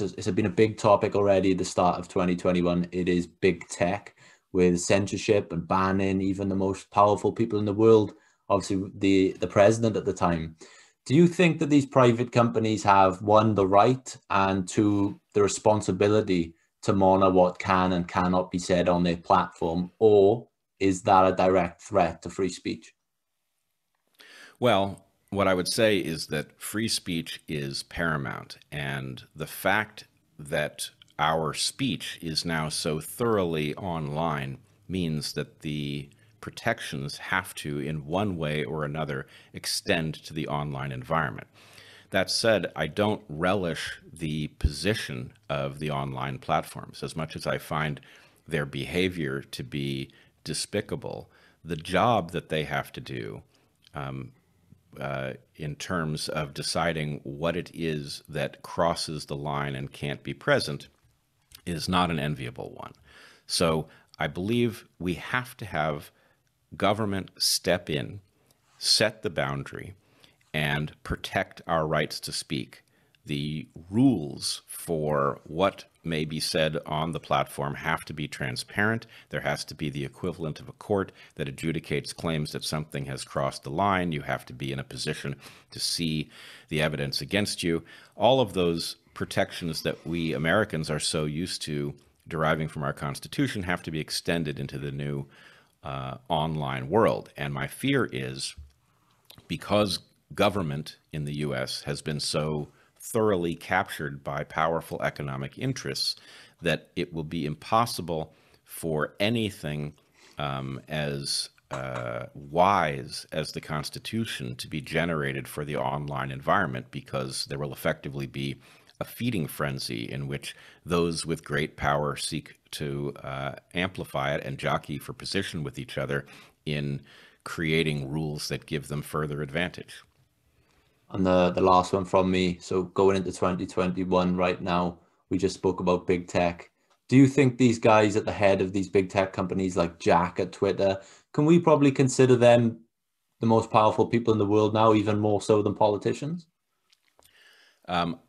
it's been a big topic already at the start of 2021. It is big tech with censorship and banning even the most powerful people in the world, obviously the president at the time. Do you think that these private companies have, one, the right, and two, the responsibility to monitor what can and cannot be said on their platform, or is that a direct threat to free speech? Well, what I would say is that free speech is paramount, and the fact that our speech is now so thoroughly online means that the protections have to, in one way or another, extend to the online environment. That said, I don't relish the position of the online platforms. As much as I find their behavior to be despicable, the job that they have to do in terms of deciding what it is that crosses the line and can't be present is not an enviable one. So I believe we have to have government step in, set the boundary, and protect our rights to speak. The rules for what may be said on the platform have to be transparent. There has to be the equivalent of a court that adjudicates claims that something has crossed the line. You have to be in a position to see the evidence against you. All of those protections that we Americans are so used to deriving from our Constitution have to be extended into the new online world. And my fear is, because government in the US has been so thoroughly captured by powerful economic interests, that it will be impossible for anything as wise as the Constitution to be generated for the online environment, because there will effectively be a feeding frenzy in which those with great power seek to amplify it and jockey for position with each other in creating rules that give them further advantage. And the last one from me. So going into 2021 right now, we just spoke about big tech. Do you think these guys at the head of these big tech companies like Jack at Twitter, can we probably consider them the most powerful people in the world now, even more so than politicians?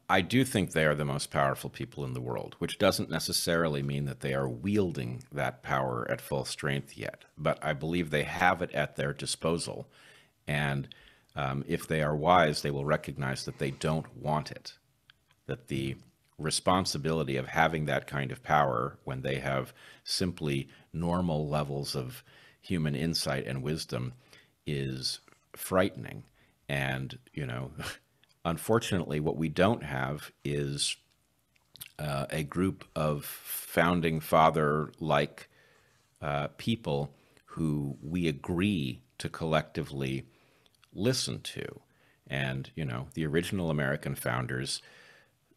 I do think they are the most powerful people in the world, which doesn't necessarily mean that they are wielding that power at full strength yet. But I believe they have it at their disposal. And if they are wise, they will recognize that they don't want it, that the responsibility of having that kind of power when they have simply normal levels of human insight and wisdom is frightening. And, unfortunately, what we don't have is a group of founding father-like people who we agree to collectively listen to. And, the original American founders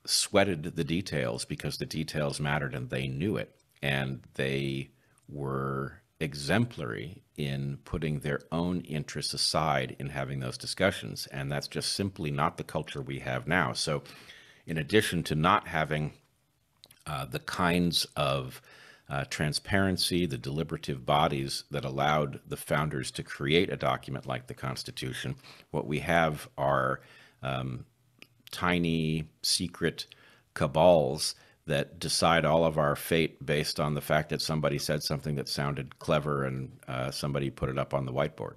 sweated the details because the details mattered and they knew it. And they were exemplary in putting their own interests aside in having those discussions. And that's just simply not the culture we have now. So in addition to not having the kinds of transparency, the deliberative bodies that allowed the founders to create a document like the Constitution, what we have are tiny, secret cabals that decide all of our fate based on the fact that somebody said something that sounded clever and somebody put it up on the whiteboard.